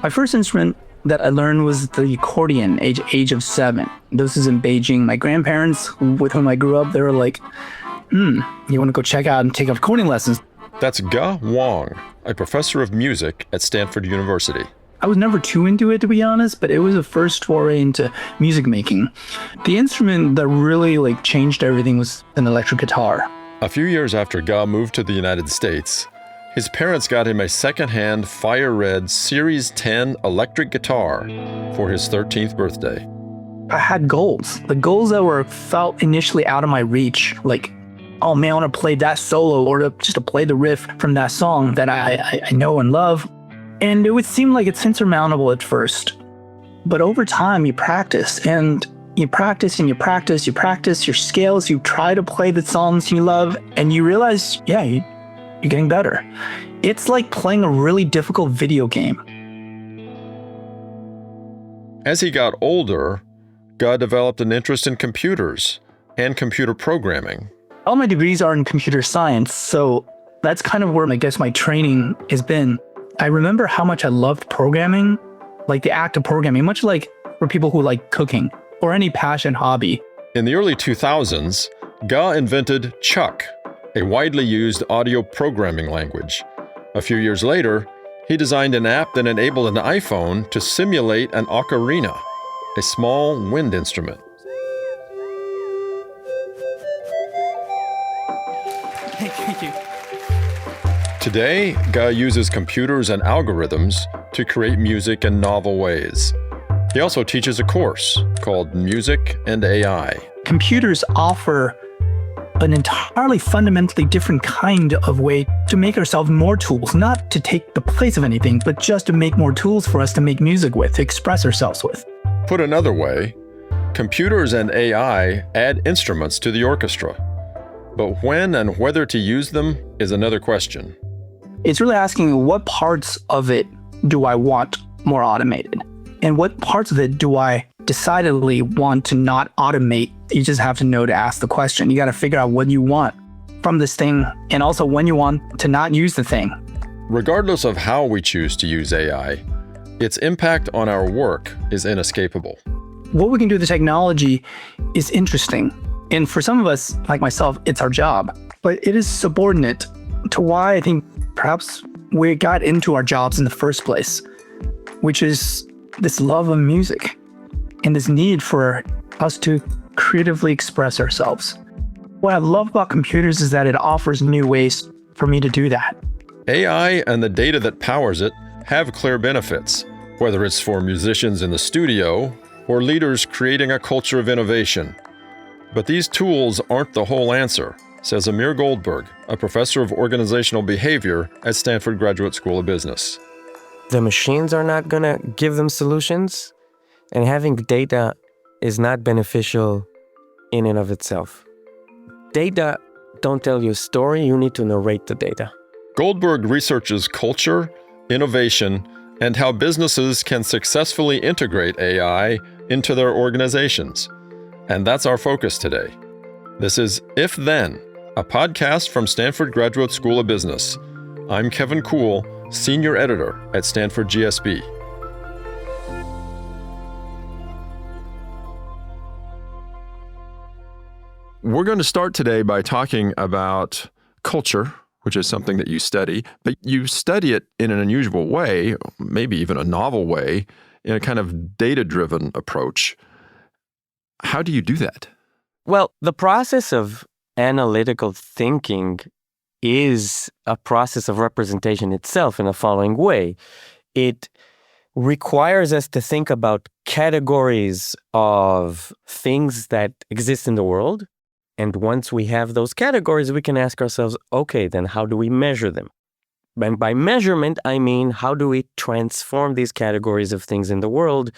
My first instrument that I learned was the accordion, age of 7. This is in Beijing. My grandparents, with whom I grew up, they were like, you want to go check out and take accordion lessons? That's Ge Wang, a professor of music at Stanford University. I was never too into it, to be honest, but it was a first foray into music making. The instrument that really changed everything was an electric guitar. A few years after Ge moved to the United States, his parents got him a second-hand fire-red Series 10 electric guitar for his 13th birthday. I had goals. The goals that felt initially out of my reach, oh man, I want to play that solo or just to play the riff from that song that I know and love. And it would seem like it's insurmountable at first. But over time, you practice and you practice and you practice your scales, you try to play the songs you love, and you realize, you're getting better. It's like playing a really difficult video game. As he got older, Ge developed an interest in computers and computer programming. All my degrees are in computer science, so that's kind of where I guess my training has been. I remember how much I loved programming, the act of programming, much like for people who like cooking or any passion hobby. In the early 2000s, Ge invented Chuck, a widely used audio programming language. A few years later, he designed an app that enabled an iPhone to simulate an ocarina, a small wind instrument. Thank you. Today, Ge uses computers and algorithms to create music in novel ways. He also teaches a course called Music and AI. Computers offer an entirely fundamentally different kind of way to make ourselves more tools, not to take the place of anything, but just to make more tools for us to make music with, to express ourselves with. Put another way, computers and AI add instruments to the orchestra. But when and whether to use them is another question. It's really asking what parts of it do I want more automated? And what parts of it do I decidedly want to not automate? You just have to know to ask the question. You got to figure out what you want from this thing and also when you want to not use the thing. Regardless of how we choose to use AI, its impact on our work is inescapable. What we can do with the technology is interesting. And for some of us, like myself, it's our job. But it is subordinate to why I think perhaps we got into our jobs in the first place, which is this love of music and this need for us to creatively express ourselves. What I love about computers is that it offers new ways for me to do that. AI and the data that powers it have clear benefits, whether it's for musicians in the studio or leaders creating a culture of innovation. But these tools aren't the whole answer, says Amir Goldberg, a professor of organizational behavior at Stanford Graduate School of Business. The machines are not going to give them solutions, and having data is not beneficial in and of itself. Data don't tell you a story, you need to narrate the data. Goldberg researches culture, innovation, and how businesses can successfully integrate AI into their organizations. And that's our focus today. This is If Then, a podcast from Stanford Graduate School of Business. I'm Kevin Kuhl, Senior Editor at Stanford GSB. We're going to start today by talking about culture, which is something that you study, but you study it in an unusual way, maybe even a novel way, in a kind of data-driven approach. How do you do that? Well, the process of analytical thinking is a process of representation itself in the following way. It requires us to think about categories of things that exist in the world. And once we have those categories, we can ask ourselves, okay, then how do we measure them? And by measurement, I mean, how do we transform these categories of things in the world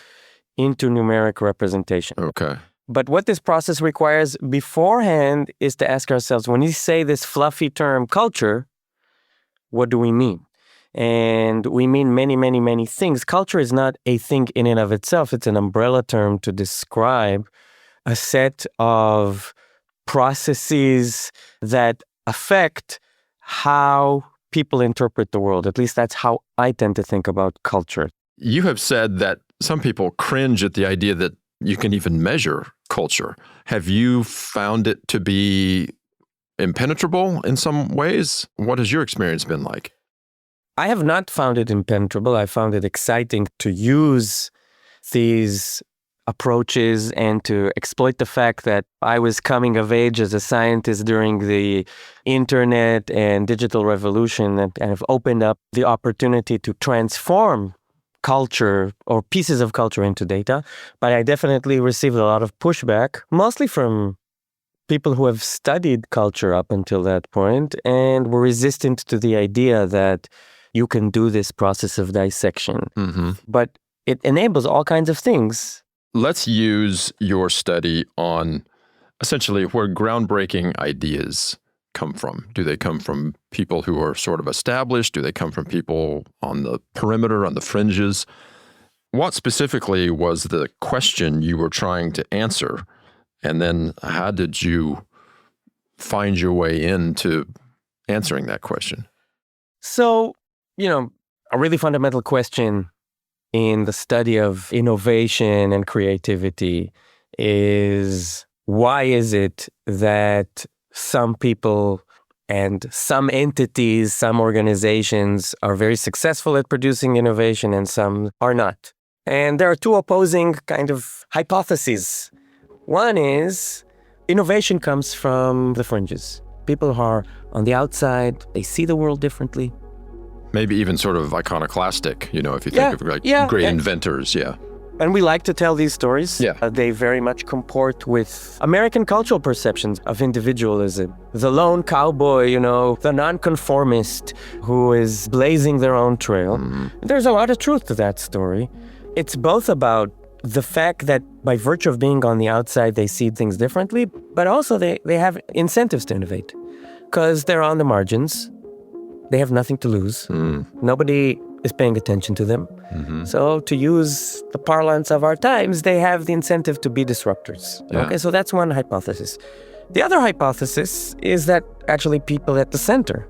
into numeric representation? Okay. But what this process requires beforehand is to ask ourselves, when we say this fluffy term culture, what do we mean? And we mean many, many, many things. Culture is not a thing in and of itself. It's an umbrella term to describe a set of processes that affect how people interpret the world. At least that's how I tend to think about culture. You have said that some people cringe at the idea that you can even measure culture. Have you found it to be impenetrable in some ways? What has your experience been like? I have not found it impenetrable. I found it exciting to use these approaches and to exploit the fact that I was coming of age as a scientist during the internet and digital revolution that kind of opened up the opportunity to transform culture or pieces of culture into data. But I definitely received a lot of pushback, mostly from people who have studied culture up until that point and were resistant to the idea that you can do this process of dissection. Mm-hmm. But it enables all kinds of things. Let's use your study on essentially where groundbreaking ideas come from. Do they come from people who are sort of established? Do they come from people on the perimeter, on the fringes? What specifically was the question you were trying to answer? And then how did you find your way into answering that question? So, a really fundamental question in the study of innovation and creativity is, why is it that some people and some entities, some organizations are very successful at producing innovation and some are not? And there are two opposing kind of hypotheses. One is innovation comes from the fringes. People who are on the outside, they see the world differently. Maybe even sort of iconoclastic, if you think of great inventors, And we like to tell these stories. Yeah. They very much comport with American cultural perceptions of individualism. The lone cowboy, the nonconformist who is blazing their own trail. Mm-hmm. There's a lot of truth to that story. It's both about the fact that by virtue of being on the outside, they see things differently, but also they have incentives to innovate because they're on the margins. They have nothing to lose. Nobody is paying attention to them. Mm-hmm. So to use the parlance of our times, they have the incentive to be disruptors. Yeah. Okay, so that's one hypothesis. The other hypothesis is that actually people at the center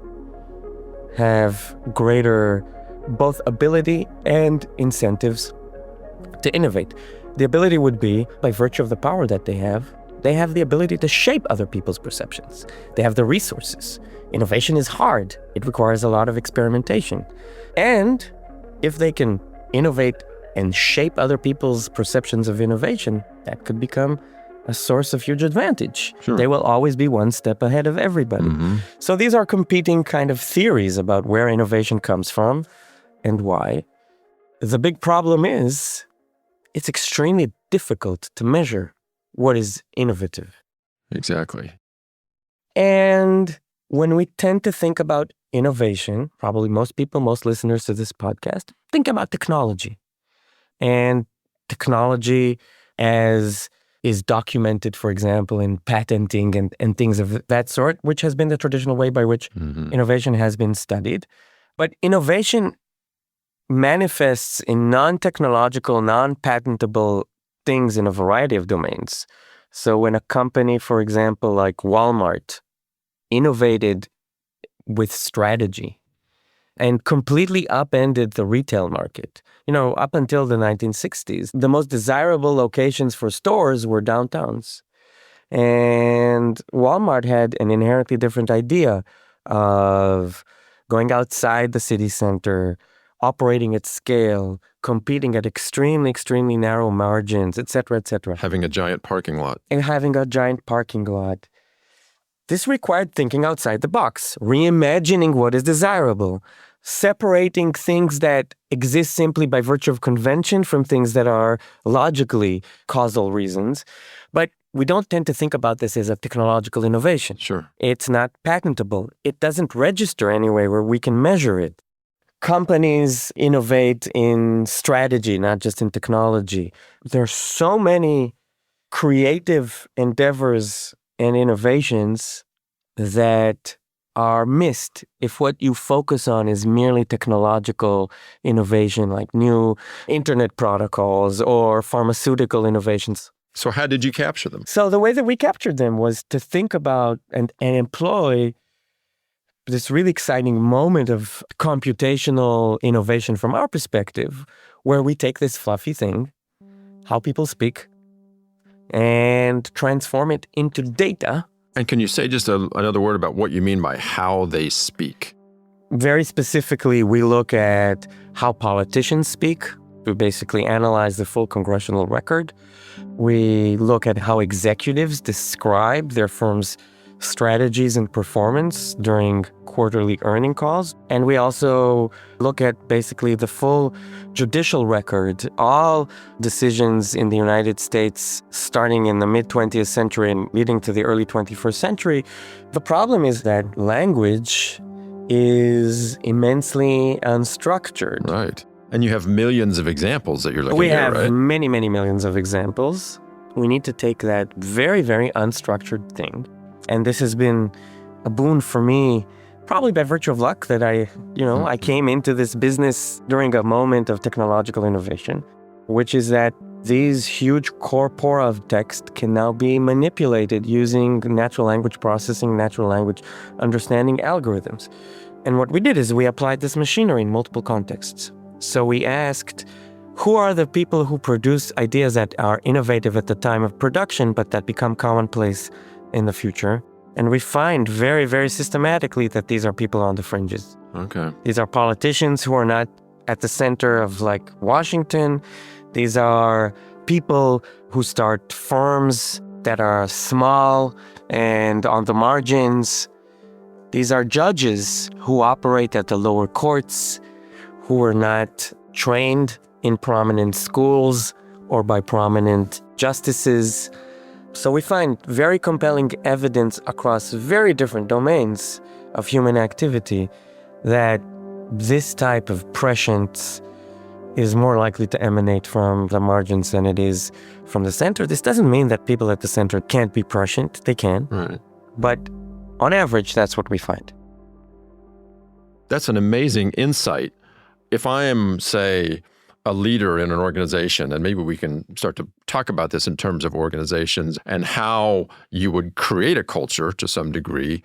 have greater both ability and incentives to innovate. The ability would be, by virtue of the power that they have the ability to shape other people's perceptions. They have the resources. Innovation is hard. It requires a lot of experimentation. And if they can innovate and shape other people's perceptions of innovation, that could become a source of huge advantage. Sure. They will always be one step ahead of everybody. Mm-hmm. So these are competing kind of theories about where innovation comes from and why. The big problem is it's extremely difficult to measure what is innovative. Exactly. And when we tend to think about innovation, probably most listeners to this podcast, think about technology. And technology as is documented, for example, in patenting and things of that sort, which has been the traditional way by which innovation has been studied. But innovation manifests in non-technological, non-patentable things in a variety of domains. So when a company, for example, like Walmart, innovated with strategy and completely upended the retail market. Up until the 1960s, the most desirable locations for stores were downtowns. And Walmart had an inherently different idea of going outside the city center, operating at scale, competing at extremely, extremely narrow margins, et cetera, et cetera. Having a giant parking lot. And having a giant parking lot. This required thinking outside the box, reimagining what is desirable, separating things that exist simply by virtue of convention from things that are logically causal reasons. But we don't tend to think about this as a technological innovation. Sure. It's not patentable. It doesn't register anywhere where we can measure it. Companies innovate in strategy, not just in technology. There are so many creative endeavors and innovations that are missed if what you focus on is merely technological innovation, like new internet protocols or pharmaceutical innovations. So how did you capture them? So the way that we captured them was to think about and employ this really exciting moment of computational innovation from our perspective, where we take this fluffy thing, how people speak, and transform it into data. And can you say just another word about what you mean by how they speak? Very specifically, we look at how politicians speak. We basically analyze the full congressional record. We look at how executives describe their firm's strategies and performance during quarterly earning calls. And we also look at basically the full judicial record, all decisions in the United States starting in the mid-20th century and leading to the early 21st century. The problem is that language is immensely unstructured. Right. And you have millions of examples that you're looking We at, have right? many, many millions of examples. We need to take that very, very unstructured thing. And this has been a boon for me, probably by virtue of luck, that I came into this business during a moment of technological innovation, which is that these huge corpora of text can now be manipulated using natural language processing, natural language understanding algorithms. And what we did is we applied this machinery in multiple contexts. So we asked, who are the people who produce ideas that are innovative at the time of production, but that become commonplace in the future? And we find very, very systematically that these are people on the fringes. Okay. These are politicians who are not at the center of like Washington. These are people who start firms that are small and on the margins. These are judges who operate at the lower courts, who are not trained in prominent schools or by prominent justices. So we find very compelling evidence across very different domains of human activity that this type of prescience is more likely to emanate from the margins than it is from the center. This doesn't mean that people at the center can't be prescient. They can. Right. But on average, that's what we find. That's an amazing insight. If I am, say, a leader in an organization, and maybe we can start to talk about this in terms of organizations and how you would create a culture to some degree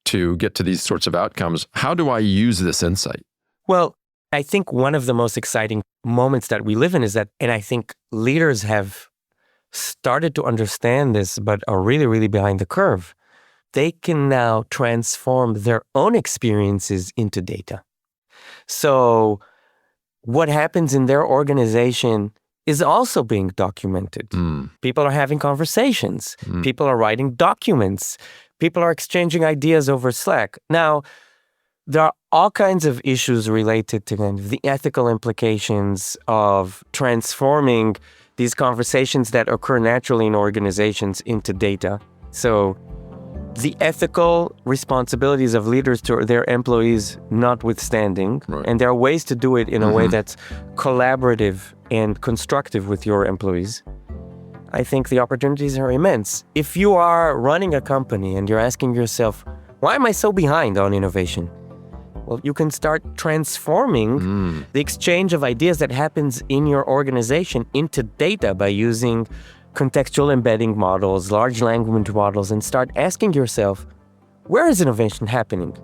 to get to these sorts of outcomes, how do I use this insight? Well, I think one of the most exciting moments that we live in is that, and I think leaders have started to understand this, but are really, really behind the curve. They can now transform their own experiences into data. So what happens in their organization is also being documented. People are having conversations. People are writing documents. People are exchanging ideas over Slack. Now, there are all kinds of issues related to kind of the ethical implications of transforming these conversations that occur naturally in organizations into data. So the ethical responsibilities of leaders to their employees notwithstanding, right. And there are ways to do it in a way that's collaborative and constructive with your employees. I think the opportunities are immense. If you are running a company and you're asking yourself, why am I so behind on innovation? Well, you can start transforming the exchange of ideas that happens in your organization into data by using contextual embedding models, large language models, and start asking yourself, where is innovation happening?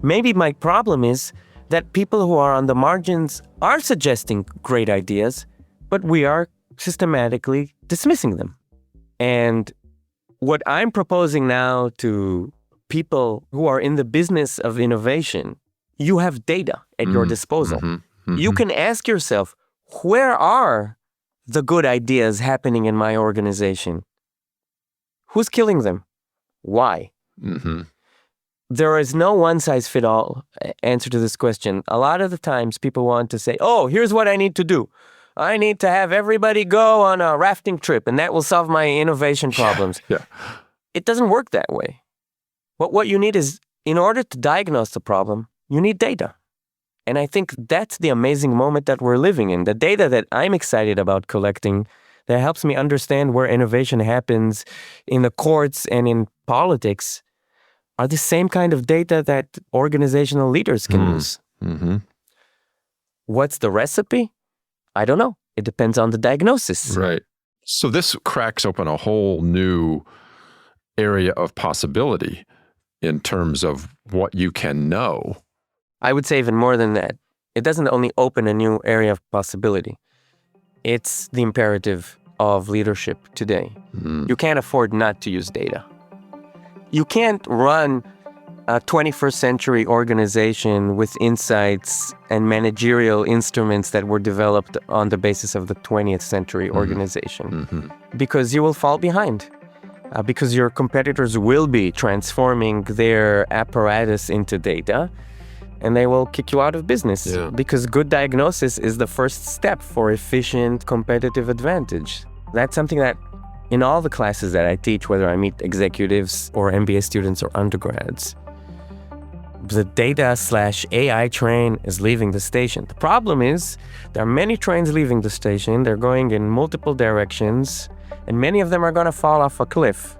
Maybe my problem is that people who are on the margins are suggesting great ideas, but we are systematically dismissing them. And what I'm proposing now to people who are in the business of innovation, you have data at your disposal. You can ask yourself, where are the good ideas happening in my organization? Who's killing them? Why? There is no one-size-fits-all answer to this question. A lot of the times people want to say, oh, here's what I need to do. I need to have everybody go on a rafting trip and that will solve my innovation problems. Yeah. It doesn't work that way. What you need is, in order to diagnose the problem, you need data. And I think that's the amazing moment that we're living in. The data that I'm excited about collecting that helps me understand where innovation happens in the courts and in politics are the same kind of data that organizational leaders can use. What's the recipe? I don't know. It depends on the diagnosis. Right. So this cracks open a whole new area of possibility in terms of what you can know. I would say even more than that. It doesn't only open a new area of possibility. It's the imperative of leadership today. You can't afford not to use data. You can't run a 21st century organization with insights and managerial instruments that were developed on the basis of the 20th century organization because you will fall behind. Because your competitors will be transforming their apparatus into data, and they will kick you out of business. Yeah. Because good diagnosis is the first step for efficient competitive advantage. That's something that in all the classes that I teach, whether I meet executives or MBA students or undergrads, the data/AI train is leaving the station. The problem is there are many trains leaving the station. They're going in multiple directions, and many of them are going to fall off a cliff.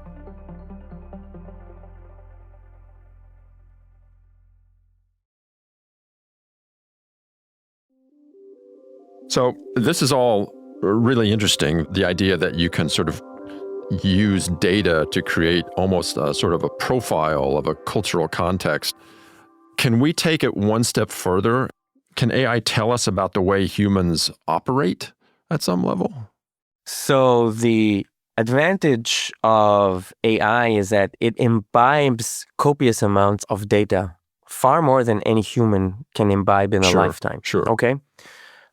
So this is all really interesting, the idea that you can sort of use data to create almost a sort of a profile of a cultural context. Can we take it one step further? Can AI tell us about the way humans operate at some level? So the advantage of AI is that it imbibes copious amounts of data, far more than any human can imbibe in a lifetime. Sure. Okay?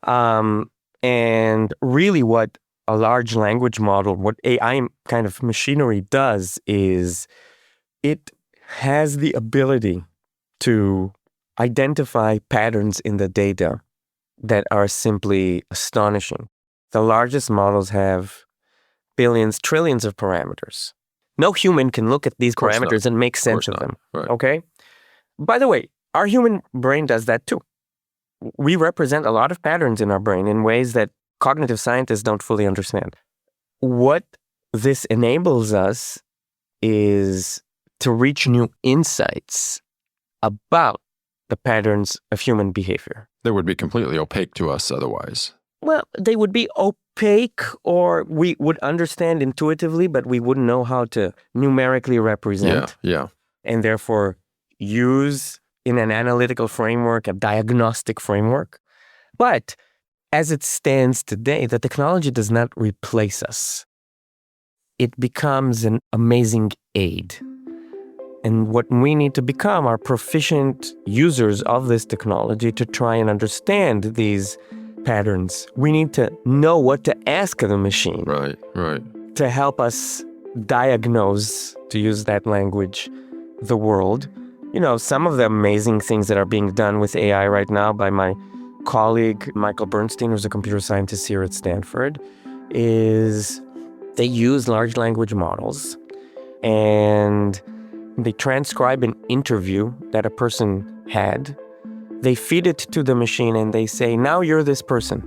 And really what a large language model, what AI kind of machinery does is it has the ability to identify patterns in the data that are simply astonishing. The largest models have billions, trillions of parameters. No human can look at these parameters and make sense of them. Right. Okay? By the way, our human brain does that too. We represent a lot of patterns in our brain in ways that cognitive scientists don't fully understand. What this enables us is to reach new insights about the patterns of human behavior. They would be completely opaque to us otherwise. Well, they would be opaque, or we would understand intuitively, but we wouldn't know how to numerically represent. Yeah. And therefore use in an analytical framework, a diagnostic framework. But as it stands today, the technology does not replace us. It becomes an amazing aid. And what we need to become are proficient users of this technology to try and understand these patterns. We need to know what to ask the machine. Right. To help us diagnose, to use that language, the world. You know, some of the amazing things that are being done with AI right now by my colleague, Michael Bernstein, who's a computer scientist here at Stanford, is they use large language models and they transcribe an interview that a person had. They feed it to the machine and they say, now you're this person.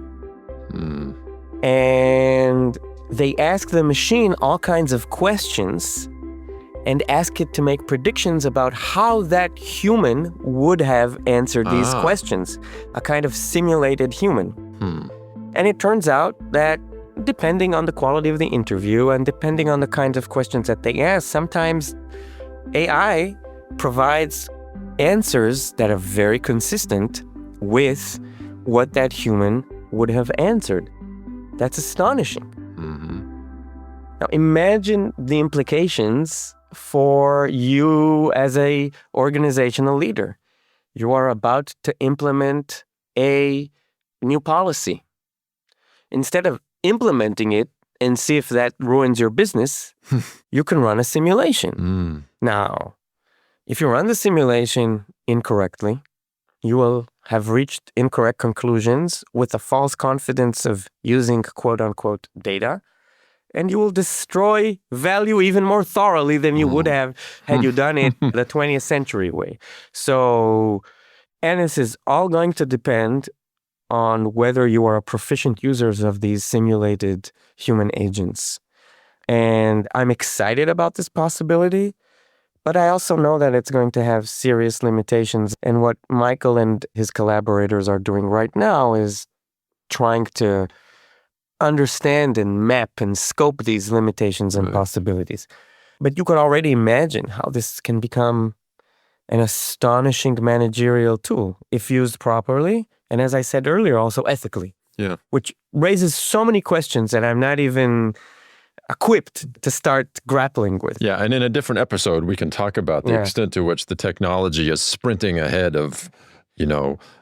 And they ask the machine all kinds of questions and ask it to make predictions about how that human would have answered these questions, a kind of simulated human. And it turns out that depending on the quality of the interview and depending on the kinds of questions that they ask, sometimes AI provides answers that are very consistent with what that human would have answered. That's astonishing. Now imagine the implications for you as a organizational leader. You are about to implement a new policy. Instead of implementing it and see if that ruins your business, you can run a simulation. Now, if you run the simulation incorrectly, you will have reached incorrect conclusions with a false confidence of using quote-unquote data, and you will destroy value even more thoroughly than you would have had you done it the 20th century way. And this is all going to depend on whether you are a proficient users of these simulated human agents. And I'm excited about this possibility, but I also know that it's going to have serious limitations. And what Michael and his collaborators are doing right now is trying to understand and map and scope these limitations and possibilities. But you could already imagine how this can become an astonishing managerial tool if used properly. And as I said earlier, also ethically. Yeah. Which raises so many questions that I'm not even equipped to start grappling with. Yeah, and in a different episode, we can talk about the extent to which the technology is sprinting ahead of,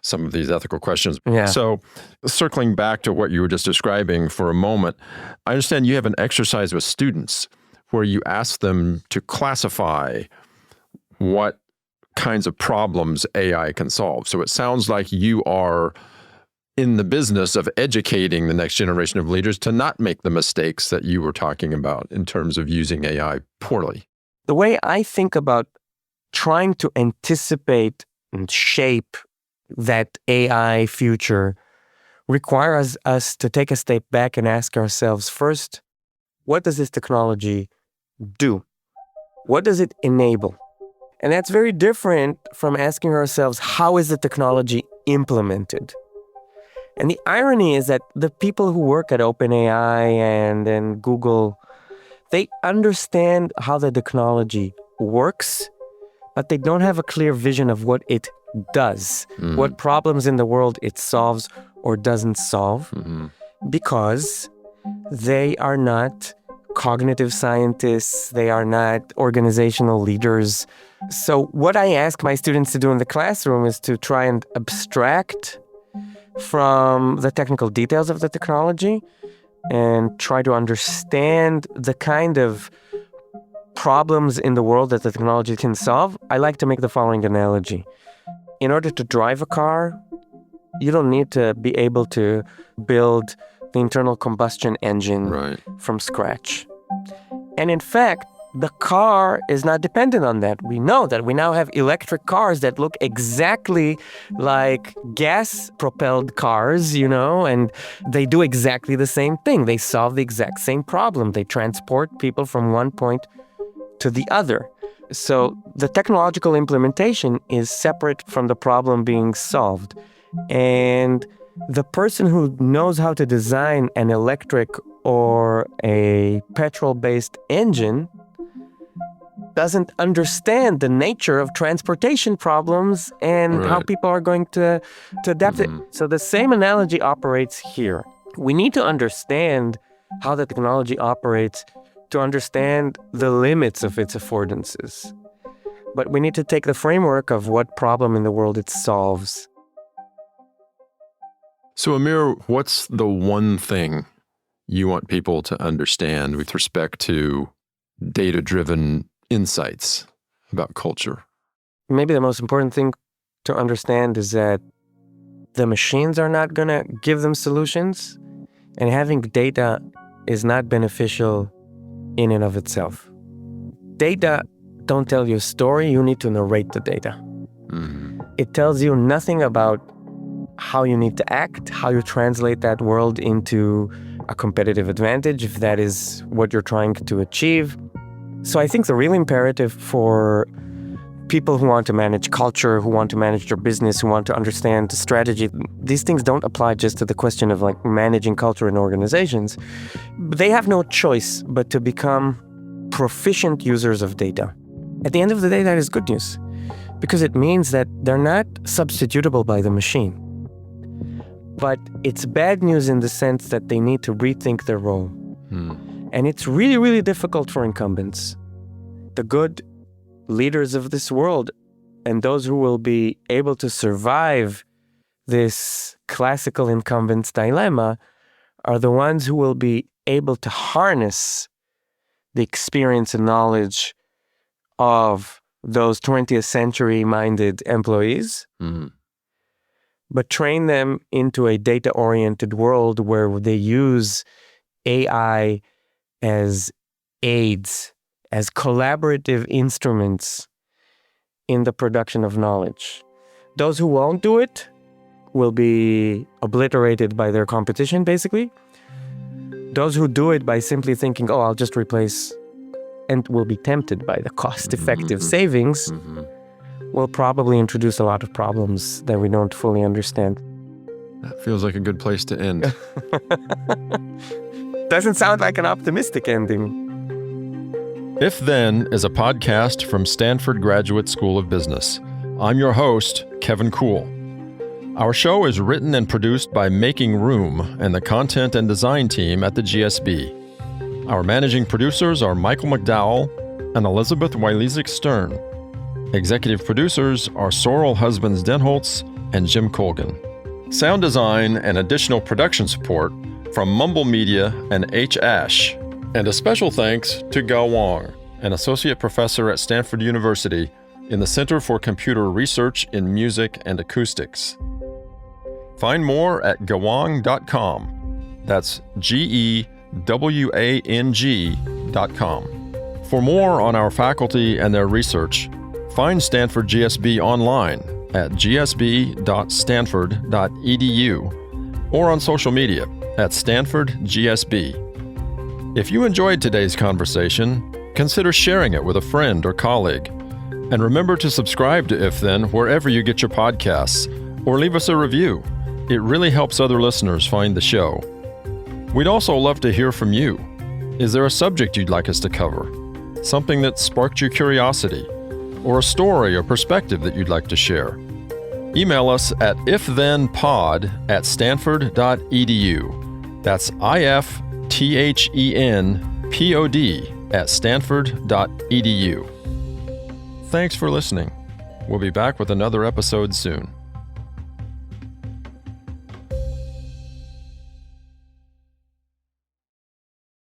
some of these ethical questions. Yeah. So circling back to what you were just describing for a moment, I understand you have an exercise with students where you ask them to classify what kinds of problems AI can solve. So it sounds like you are in the business of educating the next generation of leaders to not make the mistakes that you were talking about in terms of using AI poorly. The way I think about trying to anticipate and shape that AI future requires us to take a step back and ask ourselves first, what does this technology do? What does it enable? And that's very different from asking ourselves, how is the technology implemented? And the irony is that the people who work at OpenAI and Google, they understand how the technology works, but they don't have a clear vision of what it does, what problems in the world it solves or doesn't solve, because they are not cognitive scientists, they are not organizational leaders. So what I ask my students to do in the classroom is to try and abstract from the technical details of the technology and try to understand the kind of problems in the world that the technology can solve. I like to make the following analogy. In order to drive a car, you don't need to be able to build the internal combustion engine from scratch. And in fact, the car is not dependent on that. We know that we now have electric cars that look exactly like gas-propelled cars, and they do exactly the same thing. They solve the exact same problem. They transport people from one point to the other. So the technological implementation is separate from the problem being solved. And the person who knows how to design an electric or a petrol-based engine doesn't understand the nature of transportation problems and how people are going to adapt it. So the same analogy operates here. We need to understand how the technology operates to understand the limits of its affordances. But we need to take the framework of what problem in the world it solves. So Amir, what's the one thing you want people to understand with respect to data-driven insights about culture? Maybe the most important thing to understand is that the machines are not going to give them solutions, and having data is not beneficial in and of itself. Data don't tell you a story, you need to narrate the data. It tells you nothing about how you need to act, how you translate that world into a competitive advantage, if that is what you're trying to achieve. So I think the real imperative for people who want to manage culture, who want to manage their business, who want to understand strategy, these things don't apply just to the question of managing culture in organizations. They have no choice but to become proficient users of data. At the end of the day, that is good news, because it means that they're not substitutable by the machine. But it's bad news in the sense that they need to rethink their role. And it's really, really difficult for incumbents. The good leaders of this world and those who will be able to survive this classical incumbent's dilemma are the ones who will be able to harness the experience and knowledge of those 20th century minded employees, but train them into a data-oriented world where they use AI as aids, as collaborative instruments in the production of knowledge. Those who won't do it will be obliterated by their competition, basically. Those who do it by simply thinking, oh, I'll just replace, and will be tempted by the cost-effective savings, will probably introduce a lot of problems that we don't fully understand. That feels like a good place to end. Doesn't sound like an optimistic ending. If Then is a podcast from Stanford Graduate School of Business. I'm your host, Kevin Kuhl. Our show is written and produced by Making Room and the content and design team at the GSB. Our managing producers are Michael McDowell and Elizabeth Wilezik-Stern. Executive producers are Sorrel Husbands-Denholtz and Jim Colgan. Sound design and additional production support from Mumble Media and H. Ash. And a special thanks to Gao Wang, an associate professor at Stanford University in the Center for Computer Research in Music and Acoustics. Find more at gawang.com. That's GEWANG.com. For more on our faculty and their research, find Stanford GSB online at gsb.stanford.edu or on social media at Stanford GSB. If you enjoyed today's conversation, consider sharing it with a friend or colleague. And remember to subscribe to If Then wherever you get your podcasts, or leave us a review. It really helps other listeners find the show. We'd also love to hear from you. Is there a subject you'd like us to cover? Something that sparked your curiosity? Or a story or perspective that you'd like to share? Email us at ifthenpod@stanford.edu. That's ifthenpod@stanford.edu. Thanks for listening. We'll be back with another episode soon.